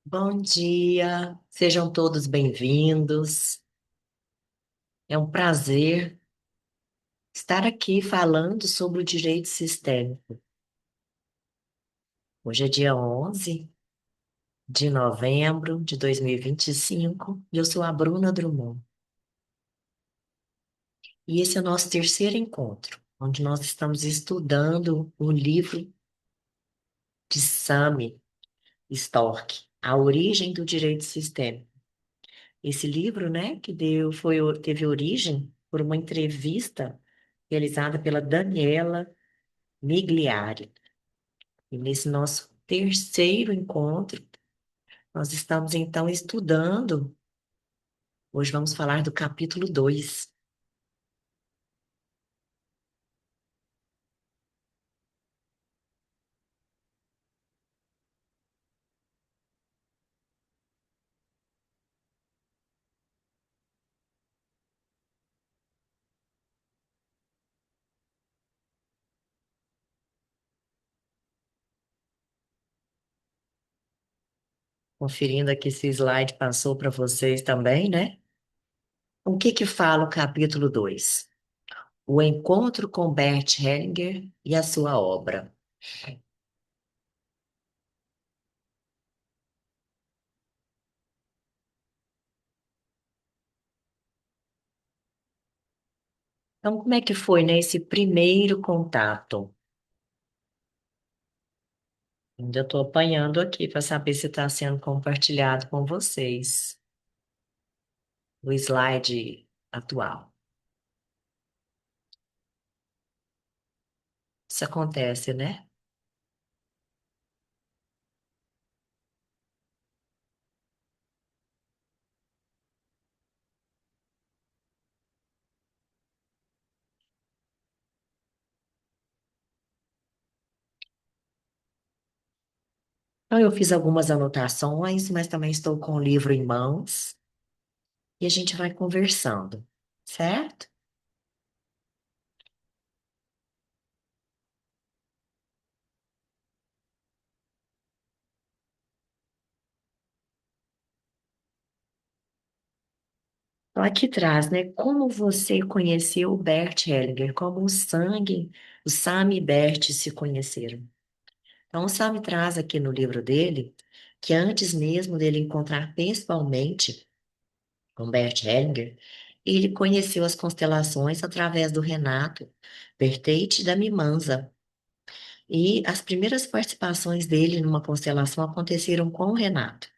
Bom dia, sejam todos bem-vindos. É um prazer estar aqui falando sobre o direito sistêmico. Hoje é dia 11 de novembro de 2025 e eu sou a Bruna Drummond. E esse é o nosso terceiro encontro, onde nós estamos estudando o livro de Sami Stork, A Origem do Direito Sistêmico. Esse livro, né, teve origem por uma entrevista realizada pela Daniela Migliari. E nesse nosso terceiro encontro, nós estamos então estudando. Hoje vamos falar do capítulo 2. Conferindo aqui se o slide passou para vocês também, né? O que que fala o capítulo 2? O encontro com Bert Hellinger e a sua obra. Então, como é que foi, né, esse primeiro contato? Ainda estou apanhando aqui para saber se está sendo compartilhado com vocês o slide atual. Isso acontece, né? Então, eu fiz algumas anotações, mas também estou com o livro em mãos e a gente vai conversando, certo? Então, aqui traz, né? Como você conheceu o Bert Hellinger, como o Sam e Bert se conheceram. Então, o Sam traz aqui no livro dele que antes mesmo dele encontrar pessoalmente com Bert Hellinger, ele conheceu as constelações através do Renato Berteit da Mimanza. E as primeiras participações dele numa constelação aconteceram com o Renato.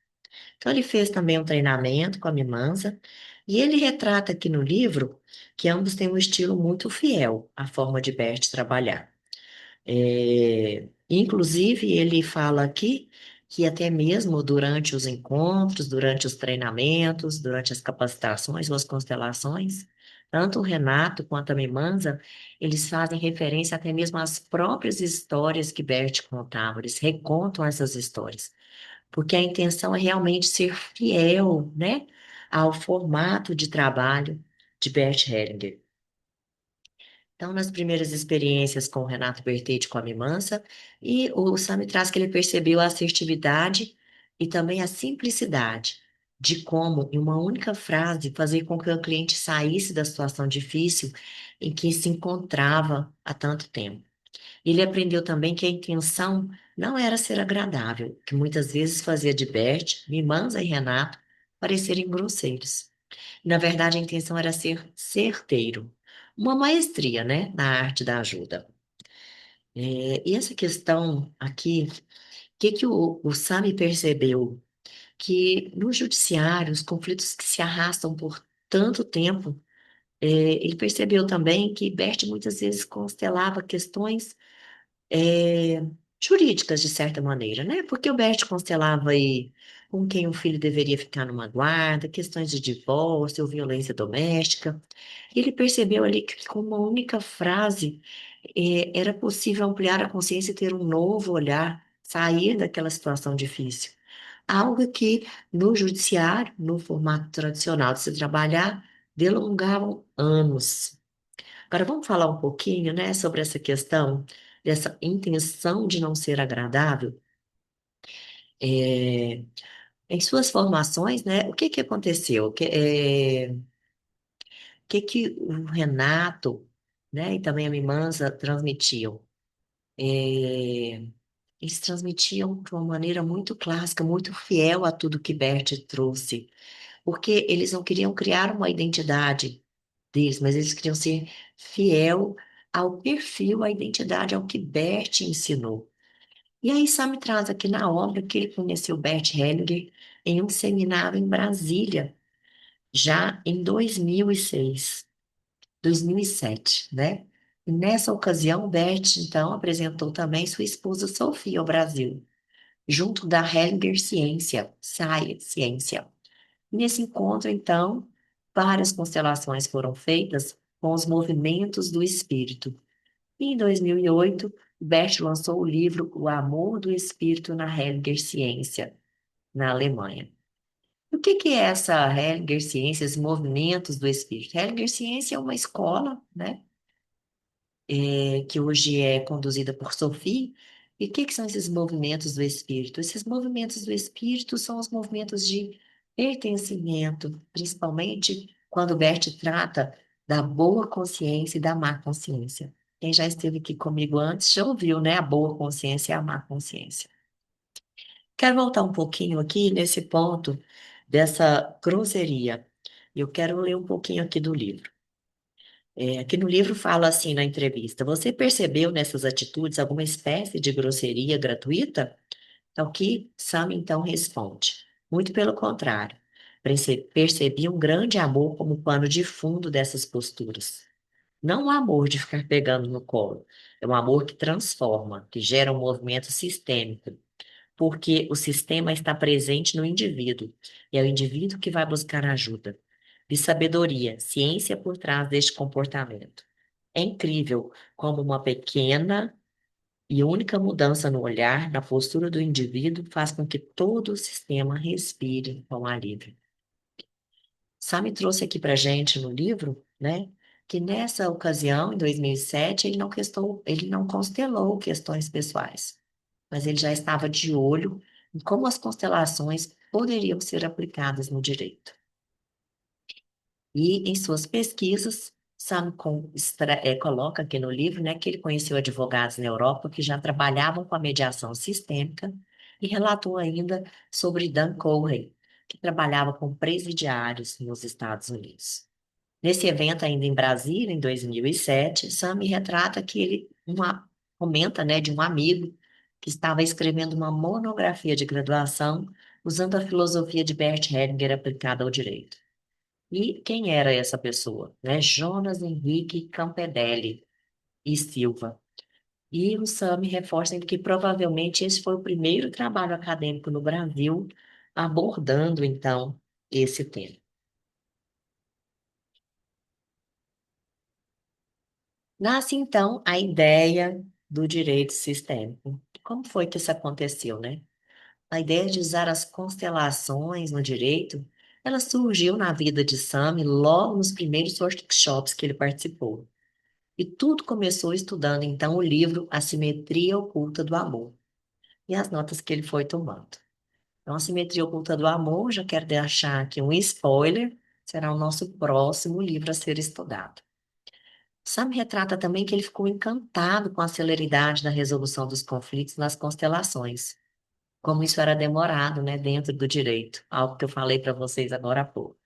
Então, ele fez também um treinamento com a Mimanza, e ele retrata aqui no livro que ambos têm um estilo muito fiel à forma de Bert trabalhar. Inclusive, ele fala aqui que até mesmo durante os encontros, durante os treinamentos, durante as capacitações ou as constelações, tanto o Renato quanto a Mimanza, eles fazem referência até mesmo às próprias histórias que Bert contava, eles recontam essas histórias, porque a intenção é realmente ser fiel, né, ao formato de trabalho de Bert Hellinger. Então, nas primeiras experiências com o Renato Bertetti com a Mimança, e o Sami traz que ele percebeu a assertividade e também a simplicidade de como, em uma única frase, fazer com que o cliente saísse da situação difícil em que se encontrava há tanto tempo. Ele aprendeu também que a intenção não era ser agradável, que muitas vezes fazia de Bert, Mimanza e Renato parecerem grosseiros. Na verdade, a intenção era ser certeiro. Uma maestria, né, na arte da ajuda. E essa questão aqui, o que que o Sami percebeu? Que no judiciário, os conflitos que se arrastam por tanto tempo, ele percebeu também que Bert muitas vezes constelava questões é, jurídicas, de certa maneira, né? Porque o Bert constelava aí com quem o filho deveria ficar numa guarda, questões de divórcio ou violência doméstica. E ele percebeu ali que com uma única frase era possível ampliar a consciência e ter um novo olhar, sair daquela situação difícil. Algo que no judiciário, no formato tradicional de se trabalhar, delongavam anos. Agora vamos falar um pouquinho, né, sobre essa questão dessa intenção de não ser agradável. É, Em suas formações, né, o que que aconteceu? O que que o Renato, né, e também a Mimanza transmitiam? É, eles transmitiam de uma maneira muito clássica, muito fiel a tudo que Bert trouxe, porque eles não queriam criar uma identidade deles, mas eles queriam ser fiel ao perfil, à identidade, ao que Bert ensinou. E aí Sam traz aqui na obra que ele conheceu Bert Hellinger em um seminário em Brasília, já em 2007, né? E nessa ocasião, Bert, então, apresentou também sua esposa Sofia ao Brasil, junto da Hellinger Ciência. Nesse encontro, então, várias constelações foram feitas com os movimentos do espírito. E em 2008, Bert lançou o livro O Amor do Espírito na Hellinger Ciência, na Alemanha. O que que é essa Hellinger Ciência, esses movimentos do espírito? Hellinger Ciência é uma escola, né, que hoje é conduzida por Sophie. E o que que são esses movimentos do espírito? Esses movimentos do espírito são os movimentos de pertencimento, principalmente quando Bert trata da boa consciência e da má consciência. Quem já esteve aqui comigo antes já ouviu, né? A boa consciência e a má consciência. Quero voltar um pouquinho aqui nesse ponto dessa grosseria. Eu quero ler um pouquinho aqui do livro. Aqui no livro fala assim na entrevista: Você percebeu nessas atitudes alguma espécie de grosseria gratuita? Ao que Sam então responde: Muito pelo contrário. Percebi um grande amor como pano de fundo dessas posturas. Não o amor de ficar pegando no colo, é um amor que transforma, que gera um movimento sistêmico, porque o sistema está presente no indivíduo, e é o indivíduo que vai buscar ajuda. De sabedoria, ciência por trás deste comportamento. É incrível como uma pequena e única mudança no olhar, na postura do indivíduo, faz com que todo o sistema respire com alívio. Sami trouxe aqui para gente no livro, né, que nessa ocasião, em 2007, ele não constelou questões pessoais, mas ele já estava de olho em como as constelações poderiam ser aplicadas no direito. E em suas pesquisas, coloca aqui no livro, né, que ele conheceu advogados na Europa que já trabalhavam com a mediação sistêmica e relatou ainda sobre Dan Corey, que trabalhava com presidiários nos Estados Unidos. Nesse evento, ainda em Brasília, em 2007, Sam me retrata que comenta, né, de um amigo que estava escrevendo uma monografia de graduação usando a filosofia de Bert Hellinger aplicada ao direito. E quem era essa pessoa? Né? Jonas Henrique Campedelli e Silva. E o Sam reforça que provavelmente esse foi o primeiro trabalho acadêmico no Brasil abordando, então, esse tema. Nasce, então, a ideia do direito sistêmico. Como foi que isso aconteceu, né? A ideia de usar as constelações no direito, ela surgiu na vida de Sam logo nos primeiros workshops que ele participou. E tudo começou estudando então o livro A Simetria Oculta do Amor e as notas que ele foi tomando. Então, A Simetria Oculta do Amor, já quero deixar aqui um spoiler, será o nosso próximo livro a ser estudado. Sam retrata também que ele ficou encantado com a celeridade da resolução dos conflitos nas constelações, como isso era demorado, né, dentro do direito, algo que eu falei para vocês agora há pouco.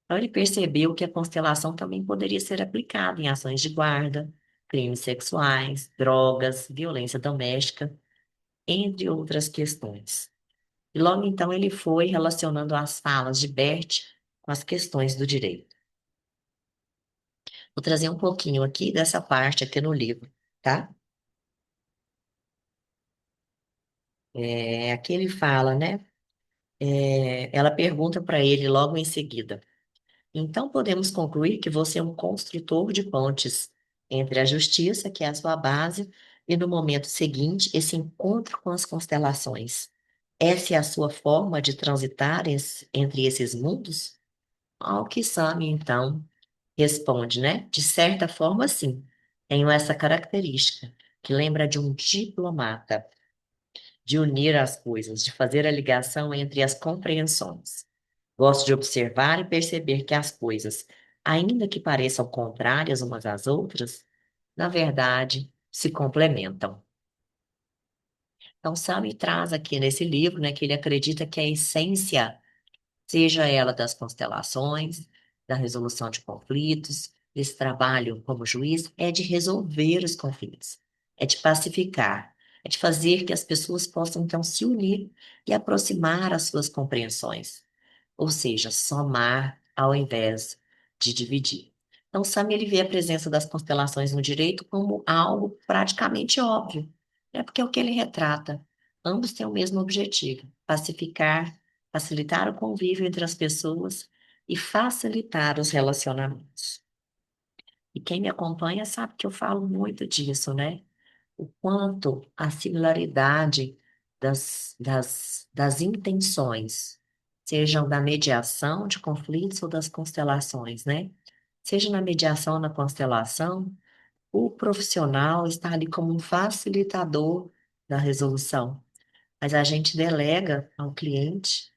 Então, ele percebeu que a constelação também poderia ser aplicada em ações de guarda, crimes sexuais, drogas, violência doméstica, entre outras questões. E logo então ele foi relacionando as falas de Bert com as questões do direito. Vou trazer um pouquinho aqui dessa parte aqui no livro, tá? Aqui ele fala, né? Ela pergunta para ele logo em seguida. Então podemos concluir que você é um construtor de pontes entre a justiça, que é a sua base, e no momento seguinte, esse encontro com as constelações. Essa é a sua forma de transitar entre esses mundos? Ao que Sami, então, responde, né? De certa forma, sim. Tenho essa característica, que lembra de um diplomata. de unir as coisas, de fazer a ligação entre as compreensões. Gosto de observar e perceber que as coisas, ainda que pareçam contrárias umas às outras, na verdade, se complementam. Então, Sami traz aqui nesse livro, né, que ele acredita que a essência, seja ela das constelações, da resolução de conflitos, desse trabalho como juiz, é de resolver os conflitos, é de pacificar, é de fazer que as pessoas possam então se unir e aproximar as suas compreensões, ou seja, somar ao invés de dividir. Então, Sami ele vê a presença das constelações no direito como algo praticamente óbvio, é porque é o que ele retrata. Ambos têm o mesmo objetivo: pacificar, facilitar o convívio entre as pessoas e facilitar os relacionamentos. E quem me acompanha sabe que eu falo muito disso, né? O quanto a similaridade das intenções, sejam da mediação de conflitos ou das constelações, né? Seja na mediação ou na constelação, o profissional está ali como um facilitador da resolução, mas a gente delega ao cliente,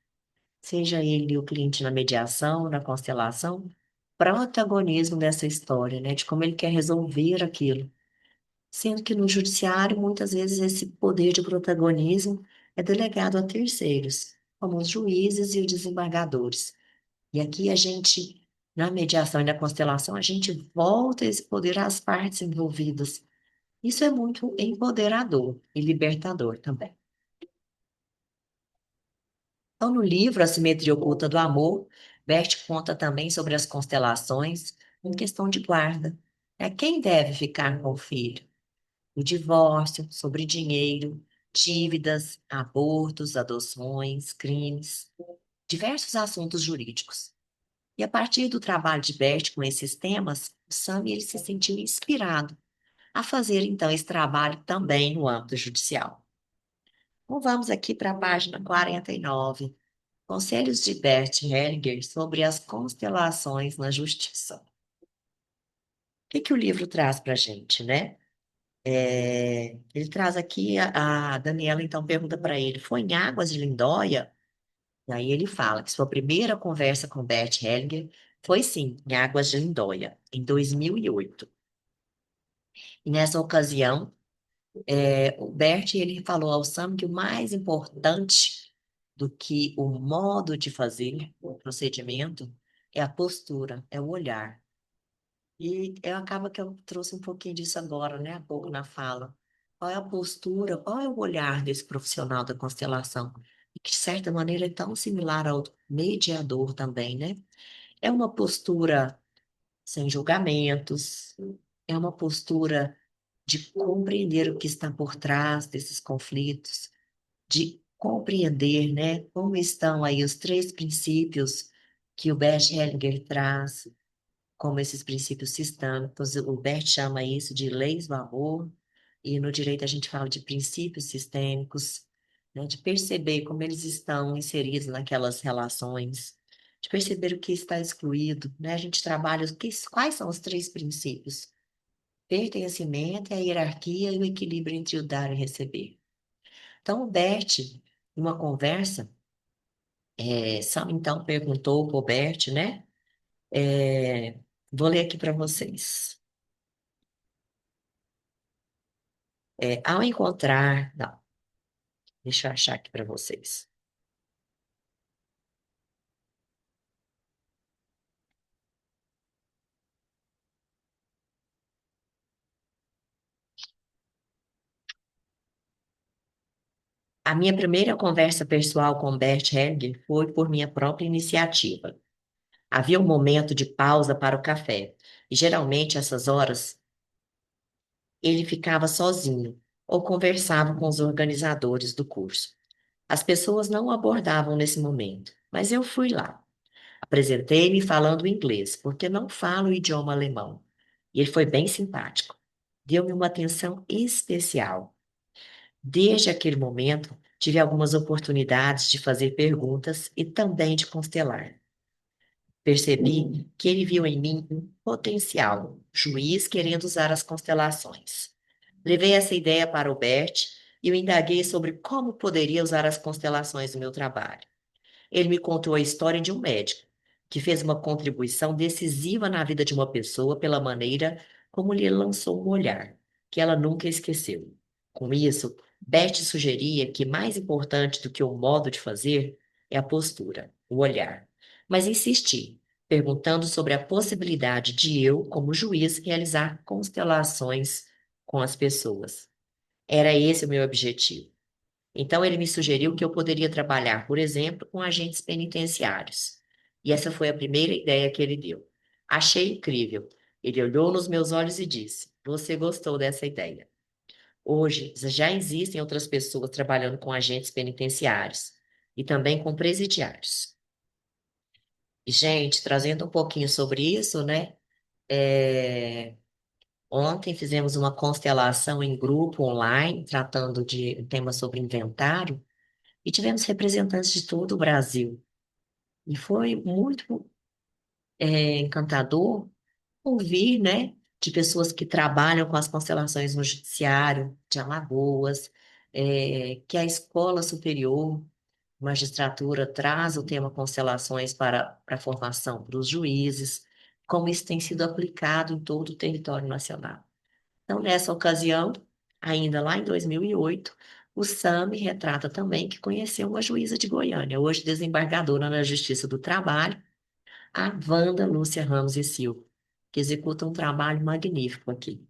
seja ele o cliente na mediação, na constelação, protagonismo dessa história, né? De como ele quer resolver aquilo. Sendo que no judiciário, muitas vezes, esse poder de protagonismo é delegado a terceiros, como os juízes e os desembargadores. E aqui a gente, na mediação e na constelação, a gente volta esse poder às partes envolvidas. Isso é muito empoderador e libertador também. Então, no livro A Simetria Oculta do Amor, Bert conta também sobre as constelações em questão de guarda. É quem deve ficar com o filho? O divórcio, sobre dinheiro, dívidas, abortos, adoções, crimes, diversos assuntos jurídicos. E a partir do trabalho de Bert com esses temas, o Sam ele se sentiu inspirado a fazer então esse trabalho também no âmbito judicial. Então vamos aqui para a página 49. Conselhos de Bert Hellinger sobre as constelações na justiça. O que o livro traz para a gente, né? Ele traz aqui, a Daniela então pergunta para ele, foi em Águas de Lindóia? E aí ele fala que sua primeira conversa com Bert Hellinger foi sim, em Águas de Lindóia, em 2008. E nessa ocasião, o Bert ele falou ao Sam que o mais importante do que o modo de fazer, o procedimento, é a postura, é o olhar. E acaba que eu trouxe um pouquinho disso agora, né? Há pouco na fala. Qual é a postura, qual é o olhar desse profissional da constelação? E que, de certa maneira, é tão similar ao mediador também, né? É uma postura sem julgamentos, é uma postura de compreender o que está por trás desses conflitos, de compreender, né, como estão aí os três princípios que o Bert Hellinger traz como esses princípios sistêmicos. O Bert chama isso de leis do amor, e no direito a gente fala de princípios sistêmicos, né, de perceber como eles estão inseridos naquelas relações, de perceber o que está excluído, né? A gente trabalha quais são os três princípios: pertencimento, a hierarquia e o equilíbrio entre o dar e receber. Então, o Bert, em uma conversa, Sam então perguntou para o Bert, né? É, vou ler aqui para vocês. Ao encontrar, não, deixa eu achar aqui para vocês. A minha primeira conversa pessoal com Bert Hellinger foi por minha própria iniciativa. Havia um momento de pausa para o café, e geralmente essas horas ele ficava sozinho ou conversava com os organizadores do curso. As pessoas não o abordavam nesse momento, mas eu fui lá. Apresentei-me falando inglês, porque não falo o idioma alemão. E ele foi bem simpático. Deu-me uma atenção especial. Desde aquele momento, tive algumas oportunidades de fazer perguntas e também de constelar. Percebi que ele viu em mim um potencial juiz querendo usar as constelações. Levei essa ideia para o Bert e eu indaguei sobre como poderia usar as constelações no meu trabalho. Ele me contou a história de um médico que fez uma contribuição decisiva na vida de uma pessoa pela maneira como lhe lançou um olhar, que ela nunca esqueceu. Com isso, Beth sugeria que mais importante do que o modo de fazer é a postura, o olhar. Mas insisti, perguntando sobre a possibilidade de eu, como juiz, realizar constelações com as pessoas. Era esse o meu objetivo. Então, ele me sugeriu que eu poderia trabalhar, por exemplo, com agentes penitenciários. E essa foi a primeira ideia que ele deu. Achei incrível. Ele olhou nos meus olhos e disse: Você gostou dessa ideia? Hoje, já existem outras pessoas trabalhando com agentes penitenciários e também com presidiários. E, gente, trazendo um pouquinho sobre isso, né? é, Ontem fizemos uma constelação em grupo online, tratando de um tema sobre inventário. E tivemos representantes de todo o Brasil. E foi muito encantador ouvir, né, de pessoas que trabalham com as constelações no Judiciário de Alagoas, que a Escola Superior Magistratura traz o tema constelações para a formação para os juízes, como isso tem sido aplicado em todo o território nacional. Então, nessa ocasião, ainda lá em 2008, o SAMI retrata também que conheceu uma juíza de Goiânia, hoje desembargadora na Justiça do Trabalho, a Wanda Lúcia Ramos e Silva, que executa um trabalho magnífico aqui.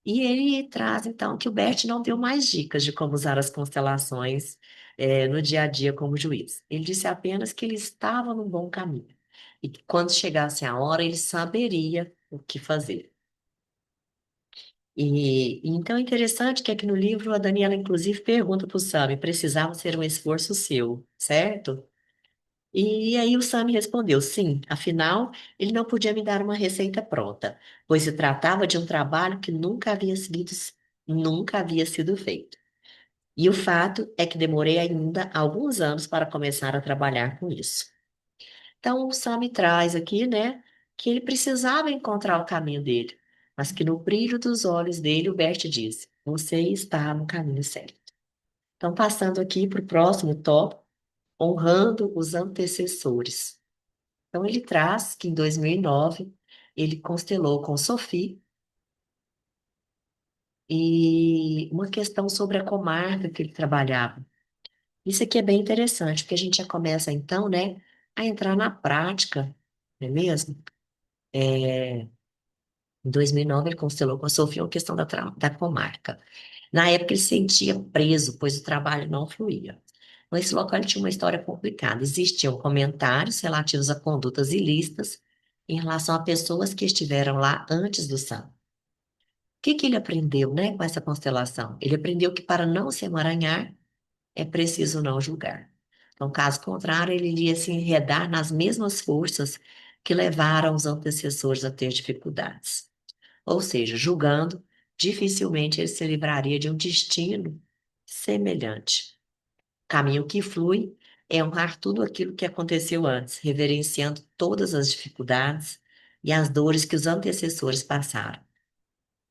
E ele traz, então, que o Bert não deu mais dicas de como usar as constelações, no dia a dia como juiz. Ele disse apenas que ele estava no bom caminho e que quando chegasse a hora, ele saberia o que fazer. E então é interessante que aqui no livro a Daniela, inclusive, pergunta para o Sami, precisava ser um esforço seu, certo? E aí o Sami respondeu, sim, afinal, ele não podia me dar uma receita pronta, pois se tratava de um trabalho que nunca havia sido feito. E o fato é que demorei ainda alguns anos para começar a trabalhar com isso. Então, o Sami traz aqui, né, que ele precisava encontrar o caminho dele, mas que no brilho dos olhos dele, o Bert disse: Você está no caminho certo. Então, passando aqui para o próximo tópico, honrando os antecessores. Então, ele traz que em 2009 ele constelou com Sophie e uma questão sobre a comarca que ele trabalhava. Isso aqui é bem interessante, porque a gente já começa, então, né, a entrar na prática, não é mesmo? Em 2009, ele constelou com a Sofia uma questão da comarca. Na época, ele se sentia preso, pois o trabalho não fluía. Nesse local, ele tinha uma história complicada. Existiam comentários relativos a condutas ilícitas em relação a pessoas que estiveram lá antes do santo. O que que ele aprendeu, né, com essa constelação? Ele aprendeu que para não se emaranhar, é preciso não julgar. Então, caso contrário, ele iria se enredar nas mesmas forças que levaram os antecessores a ter dificuldades. Ou seja, julgando, dificilmente ele se livraria de um destino semelhante. O caminho que flui é honrar tudo aquilo que aconteceu antes, reverenciando todas as dificuldades e as dores que os antecessores passaram.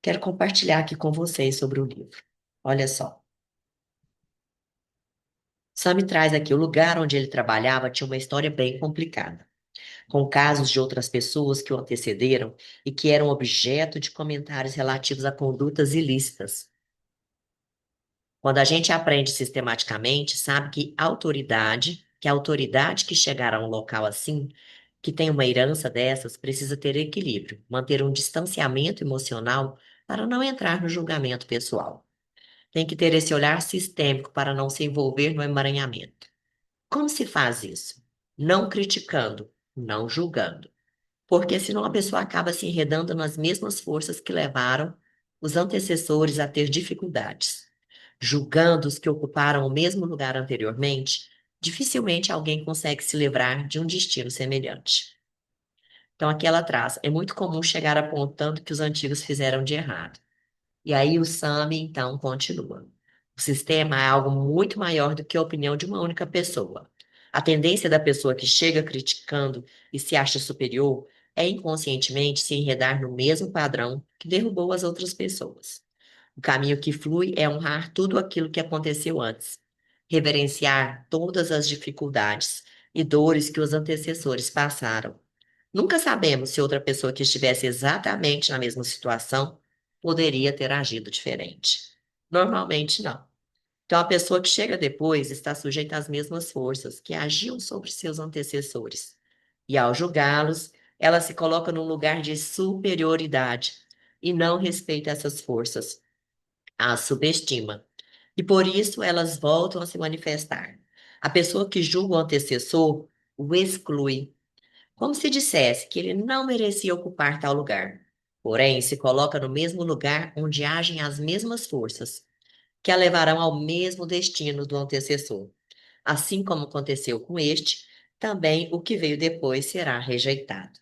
Quero compartilhar aqui com vocês sobre o livro. Olha só. Sam me traz aqui o lugar onde ele trabalhava tinha uma história bem complicada, com casos de outras pessoas que o antecederam e que eram objeto de comentários relativos a condutas ilícitas. Quando a gente aprende sistematicamente, sabe que a autoridade que chegar a um local assim, que tem uma herança dessas, precisa ter equilíbrio, manter um distanciamento emocional para não entrar no julgamento pessoal. Tem que ter esse olhar sistêmico para não se envolver no emaranhamento. Como se faz isso? Não criticando, não julgando. Porque senão a pessoa acaba se enredando nas mesmas forças que levaram os antecessores a ter dificuldades. Julgando os que ocuparam o mesmo lugar anteriormente, dificilmente alguém consegue se livrar de um destino semelhante. Então, aqui ela traz: é muito comum chegar apontando que os antigos fizeram de errado. E aí o SAMI, então, continua. O sistema é algo muito maior do que a opinião de uma única pessoa. A tendência da pessoa que chega criticando e se acha superior é inconscientemente se enredar no mesmo padrão que derrubou as outras pessoas. O caminho que flui é honrar tudo aquilo que aconteceu antes, reverenciar todas as dificuldades e dores que os antecessores passaram. Nunca sabemos se outra pessoa que estivesse exatamente na mesma situação poderia ter agido diferente. Normalmente não. Então, a pessoa que chega depois está sujeita às mesmas forças que agiam sobre seus antecessores. E ao julgá-los, ela se coloca num lugar de superioridade e não respeita essas forças, as subestima. E por isso elas voltam a se manifestar. A pessoa que julga o antecessor o exclui, como se dissesse que ele não merecia ocupar tal lugar. Porém, se coloca no mesmo lugar onde agem as mesmas forças, que a levarão ao mesmo destino do antecessor. Assim como aconteceu com este, também o que veio depois será rejeitado.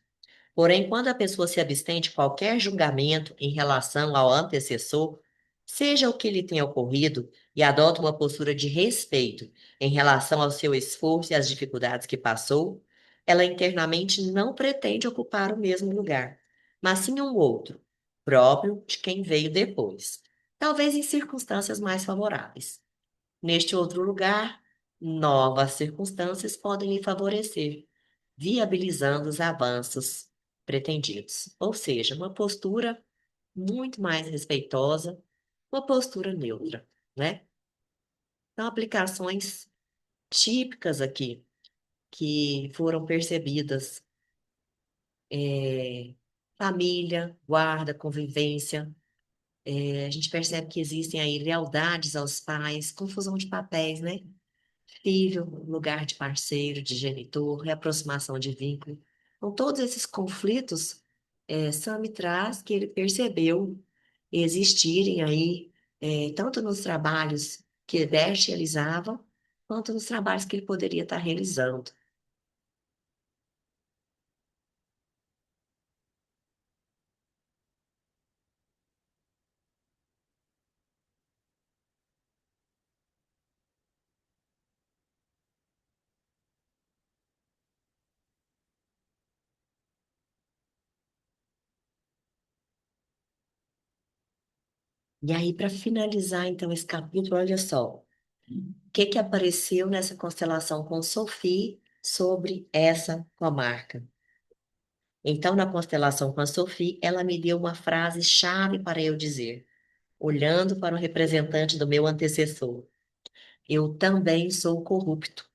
Porém, quando a pessoa se abstém de qualquer julgamento em relação ao antecessor, seja o que lhe tenha ocorrido, e adota uma postura de respeito em relação ao seu esforço e às dificuldades que passou, ela internamente não pretende ocupar o mesmo lugar, mas sim um outro, próprio de quem veio depois, talvez em circunstâncias mais favoráveis. Neste outro lugar, novas circunstâncias podem lhe favorecer, viabilizando os avanços pretendidos. Ou seja, uma postura muito mais respeitosa, uma postura neutra, né? Então, aplicações típicas aqui que foram percebidas, é, família, guarda, convivência. A gente percebe que existem aí lealdades aos pais, confusão de papéis, né? Filho, lugar de parceiro, de genitor, reaproximação de vínculo. Então, todos esses conflitos, Sam me traz que ele percebeu existirem aí, tanto nos trabalhos que Bert realizava, quanto nos trabalhos que ele poderia estar realizando. E aí, para finalizar, então, esse capítulo, olha só, o que que apareceu nessa constelação com Sophie sobre essa comarca? Então, na constelação com a Sophie, ela me deu uma frase-chave para eu dizer, olhando para o representante do meu antecessor. Eu também sou corrupto.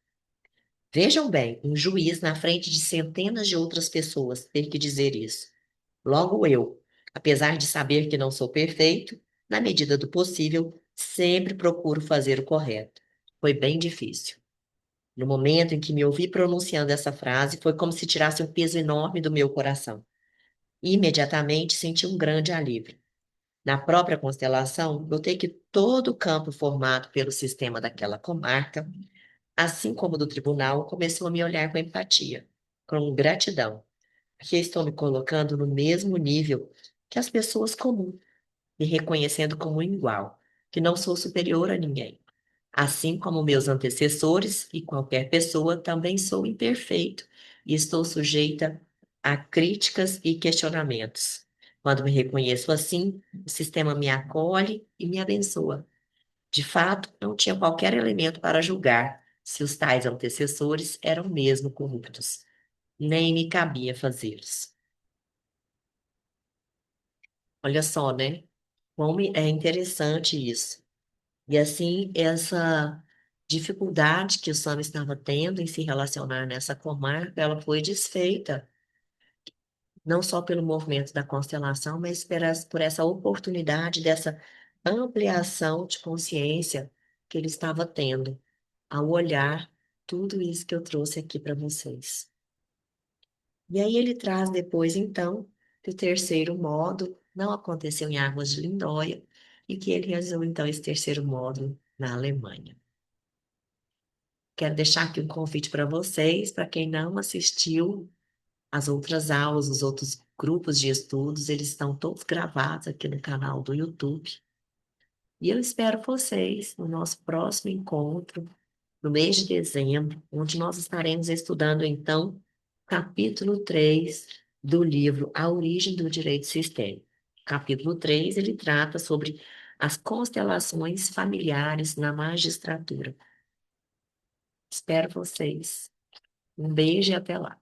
Vejam bem, um juiz na frente de centenas de outras pessoas ter que dizer isso. Logo eu, apesar de saber que não sou perfeito, na medida do possível, sempre procuro fazer o correto. Foi bem difícil. No momento em que me ouvi pronunciando essa frase, foi como se tirasse um peso enorme do meu coração. Imediatamente senti um grande alívio. Na própria constelação, notei que todo o campo formado pelo sistema daquela comarca, assim como do tribunal, começou a me olhar com empatia, com gratidão, porque estou me colocando no mesmo nível que as pessoas comuns, me reconhecendo como igual, que não sou superior a ninguém. Assim como meus antecessores e qualquer pessoa, também sou imperfeito e estou sujeita a críticas e questionamentos. Quando me reconheço assim, o sistema me acolhe e me abençoa. De fato, não tinha qualquer elemento para julgar se os tais antecessores eram mesmo corruptos. Nem me cabia fazê-los. Olha só, né? Como é interessante isso. E assim, essa dificuldade que o Sam estava tendo em se relacionar nessa comarca, ela foi desfeita, não só pelo movimento da constelação, mas por essa oportunidade dessa ampliação de consciência que ele estava tendo ao olhar tudo isso que eu trouxe aqui para vocês. E aí ele traz depois, então, que o terceiro módulo não aconteceu em Águas de Lindóia e que ele realizou, então, esse terceiro módulo na Alemanha. Quero deixar aqui um convite para vocês, para quem não assistiu às outras aulas, os outros grupos de estudos, eles estão todos gravados aqui no canal do YouTube. E eu espero vocês no nosso próximo encontro, no mês de dezembro, onde nós estaremos estudando, então, capítulo 3 do livro A Origem do Direito Sistêmico. Capítulo 3 ele trata sobre as constelações familiares na magistratura. Espero vocês. Um beijo e até lá.